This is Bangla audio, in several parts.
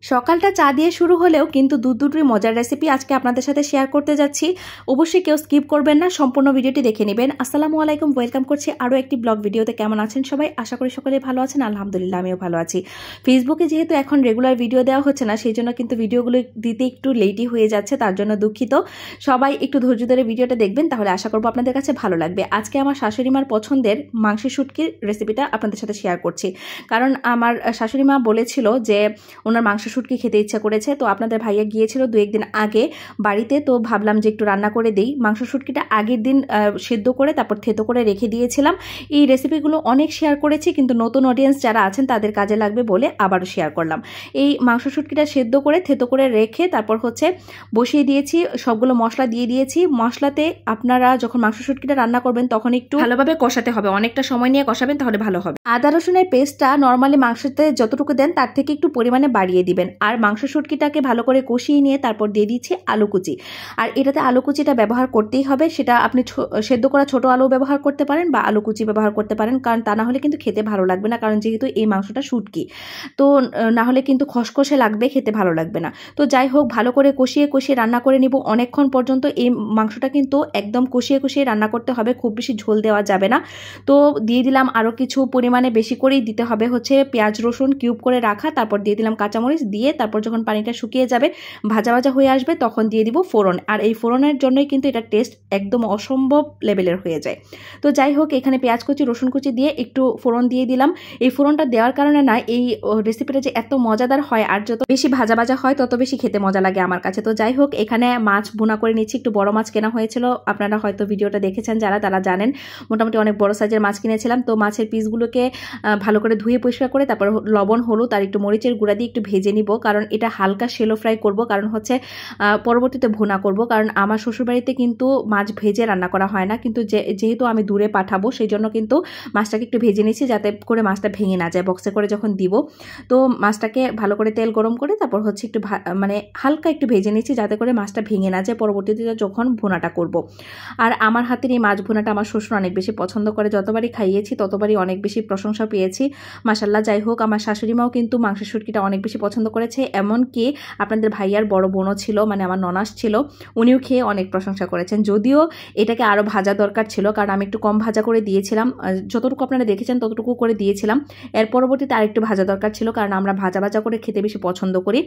সকালটা চা দিয়ে শুরু হলেও কিন্তু দুটি মজার রেসিপি আজকে আপনাদের সাথে শেয়ার করতে যাচ্ছি। অবশ্যই কেউ স্কিপ করবেন না, সম্পূর্ণ ভিডিওটি দেখে নেবেন। আসসালামু আলাইকুম, ওয়েলকাম করছি আরও একটি ব্লগ ভিডিওতে। কেমন আছেন সবাই? আশা করি সকলে ভালো আছেন। আলহামদুলিল্লাহ, আমিও ভালো আছি। ফেসবুকে যেহেতু এখন রেগুলার ভিডিও দেওয়া হচ্ছে না, সেই জন্য কিন্তু ভিডিওগুলো দিতে একটু লেটই হয়ে যাচ্ছে, তার জন্য দুঃখিত। সবাই একটু ধৈর্য ধরে ভিডিওটা দেখবেন, তাহলে আশা করবো আপনাদের কাছে ভালো লাগবে। আজকে আমার শাশুড়ি মার পছন্দের মাংসের শুটকির রেসিপিটা আপনাদের সাথে শেয়ার করছি, কারণ আমার শাশুড়ি মা বলেছিল যে ওনার মাংস শুটকি খেতে ইচ্ছা করেছে। তো আপনাদের ভাইয়া গিয়েছিল 2-1 দিন আগে বাড়িতে, তো ভাবলাম যে একটু রান্না করে দিই। মাংস শুটকিটা আগের দিন সেদ্ধ করে তারপর থেতো করে রেখে দিয়েছিলাম। এই রেসিপিগুলো অনেক শেয়ার করেছি, কিন্তু নতুন অডিয়েন্স যারা আছেন তাদের কাজে লাগবে বলে আবারও শেয়ার করলাম। এই মাংস শুটকিটা সেদ্ধ করে থেতো করে রেখে তারপর বসিয়ে দিয়েছি, সবগুলো মশলা দিয়ে দিয়েছি। মশলাতে আপনারা যখন মাংস শুটকিটা রান্না করবেন তখন একটু ভালোভাবে কষাতে হবে, অনেকটা সময় নিয়ে কষাবেন, তাহলে ভালো হবে। আদা রসুনের পেস্টটা নর্মালি মাংসতে যতটুকু দেন তার থেকে একটু পরিমাণে বাড়িয়ে দিবেন। আর মাংস শুটকিটাকে ভালো করে কষিয়ে নিয়ে তারপর দিয়ে দিচ্ছি আলু কুচি। আর এটাতে আলু কুচিটা ব্যবহার করতেই হবে, সেটা আপনি সেদ্ধ করা ছোট আলু ব্যবহার করতে পারেন বা আলু কুচি ব্যবহার করতে পারেন, কারণ তা না হলে কিন্তু খেতে ভালো লাগবে না, কারণ যেহেতু এই মাংসটা শুটকি, তো না হলে কিন্তু খসখসে লাগবে, খেতে ভালো লাগবে না। তো যাই হোক, ভালো করে কষিয়ে কষিয়ে রান্না করে নিব অনেকক্ষণ পর্যন্ত। এই মাংসটা কিন্তু একদম কষিয়ে কষিয়ে রান্না করতে হবে, খুব বেশি ঝোল দেওয়া যাবে না। তো দিয়ে দিলাম আরও কিছু পরিমাণে বেশি করেই দিতে হবে পেঁয়াজ রসুন কিউব করে রাখা, তারপর দিয়ে দিলাম কাঁচামরিচ দিয়ে, তারপর যখন পানিটা শুকিয়ে যাবে, ভাজা ভাজা হয়ে আসবে, তখন দিয়ে দিব ফোড়ন। আর এই ফোড়নের জন্যই কিন্তু এটা টেস্ট একদম অসম্ভব লেভেলের হয়ে যায়। তো যাই হোক, এখানে পেঁয়াজ কুচি রসুন কুচি দিয়ে একটু ফোড়ন দিয়ে দিলাম। এই ফোড়নটা দেওয়ার কারণে না এই রেসিপিটা যে এত মজাদার হয়, আর যত বেশি ভাজা ভাজা হয় তত বেশি খেতে মজা লাগে আমার কাছে। তো যাই হোক, এখানে মাছ ভুনা করে নিচ্ছি। একটু বড় মাছ কেনা হয়েছিল, আপনারা হয়তো ভিডিওটা দেখেছেন যারা, তারা জানেন মোটামুটি অনেক বড় সাইজের মাছ কিনেছিলাম। তো মাছের পিসগুলোকে ভালো করে ধুয়ে পরিষ্কার করে তারপর লবণ হলুদ আর একটু মরিচের গুঁড়া দিয়ে একটু ভেজে নিব, কারণ এটা হালকা শেলো ফ্রাই করব, কারণ পরবর্তীতে ভুনা করব। কারণ আমার শ্বশুরবাড়িতে কিন্তু মাছ ভেজে রান্না করা হয় না, কিন্তু যেহেতু আমি দূরে পাঠাবো সেই জন্য কিন্তু মাছটাকে একটু ভেজে নিচ্ছি, যাতে করে মাছটা ভেঙে না যায় বক্সে করে যখন দিব। তো মাছটাকে ভালো করে তেল গরম করে তারপর একটু মানে হালকা একটু ভেজে নিচ্ছি, যাতে করে মাছটা ভেঙে না যায় পরবর্তীতে যখন ভুনাটা করব। আর আমার হাতের এই মাছ ভুনাটা আমার শ্বশুর অনেক বেশি পছন্দ করে, যতবারই খাইয়েছি ততবারই অনেক বেশি প্রশংসা পেয়েছি, মাশাআল্লাহ। যাই হোক, আমার শাশুড়ি মাও কিন্তু মাংসের শুটকিটা অনেক বেশি পছন্দ করেছে, এমনকি আপনাদের ভাইয়ার বড় বোনও ছিল, মানে আমার ননাস ছিল, উনিও খেয়ে অনেক প্রশংসা করেছেন। যদিও এটাকে আরও ভাজা দরকার ছিল, কারণ আমি একটু কম ভাজা করে দিয়েছিলাম, যতটুকু আপনারা দেখেছেন ততটুকু করে দিয়েছিলাম। এর পরবর্তীতে আরেকটু ভাজা দরকার ছিল, কারণ আমরা ভাজা ভাজা করে খেতে বেশি পছন্দ করি।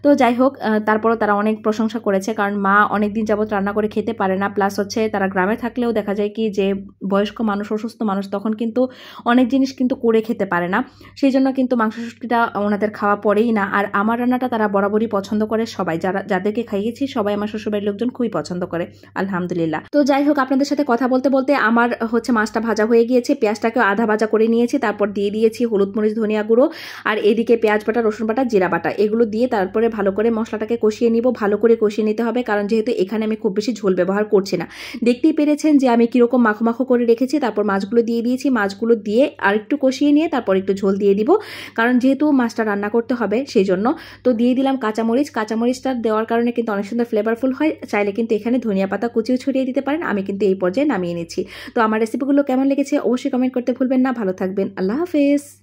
তো যাই হোক, তারপরও তারা অনেক প্রশংসা করেছে, কারণ মা অনেকদিন যাবত রান্না করে খেতে পারে না, প্লাস তারা গ্রামে থাকলেও দেখা যায় কি যে বয়স্ক মানুষ, অসুস্থ মানুষ, তখন কিন্তু অনেক জিনিস কিন্তু করে খেতে পারে না, সেই জন্য কিন্তু মাংস শুটকিটা ওনাদের খাওয়া পড়েই না। আর আমার রান্নাটা তারা বরাবরই পছন্দ করে, সবাই যাদেরকে খাইয়েছি সবাই আমার শ্বশুরবাড়ির লোকজন খুবই পছন্দ করে, আলহামদুলিল্লাহ। তো যাই হোক, আপনাদের সাথে কথা বলতে বলতে আমার মাছটা ভাজা হয়ে গিয়েছে, পেঁয়াজটাকেও আধা ভাজা করে নিয়েছি, তারপর দিয়ে দিয়েছি হলুদ মরিচ ধনিয়া গুঁড়ো, আর এদিকে পেঁয়াজ বাটা রসুন বাটা জিরা বাটা, এগুলো দিয়ে তারপরে ভালো করে মশলাটাকে কষিয়ে নিব। ভালো করে কষিয়ে নিতে হবে, কারণ যেহেতু এখানে আমি খুব বেশি ঝোল ব্যবহার করছি না। দেখতেই পেরেছেন যে আমি কিরকম মাখো মাখো করে রেখেছি। তারপর মাছগুলো দিয়ে দিয়েছি, মাছগুলো দিয়ে আর একটু কষিয়ে নিয়ে তারপর একটু ঝোল দিয়ে দিব, কারণ যেহেতু মাছটা রান্না করতে হবে সেই জন্য। তো দিয়ে দিলাম কাঁচামরিচ, কাঁচামরিচটা দেওয়ার কারণে কিন্তু অনেক সুন্দর ফ্লেভারফুল হয়। চাইলে কিন্তু এখানে ধনিয়া পাতা কুচিও ছড়িয়ে দিতে পারেন, আমি কিন্তু এই পর্যায়ে নামিয়ে নিচ্ছি। তো আমার রেসিপিগুলো কেমন লেগেছে অবশ্যই কমেন্ট করতে ভুলবেন না। ভালো থাকবেন, আল্লাহ হাফেজ।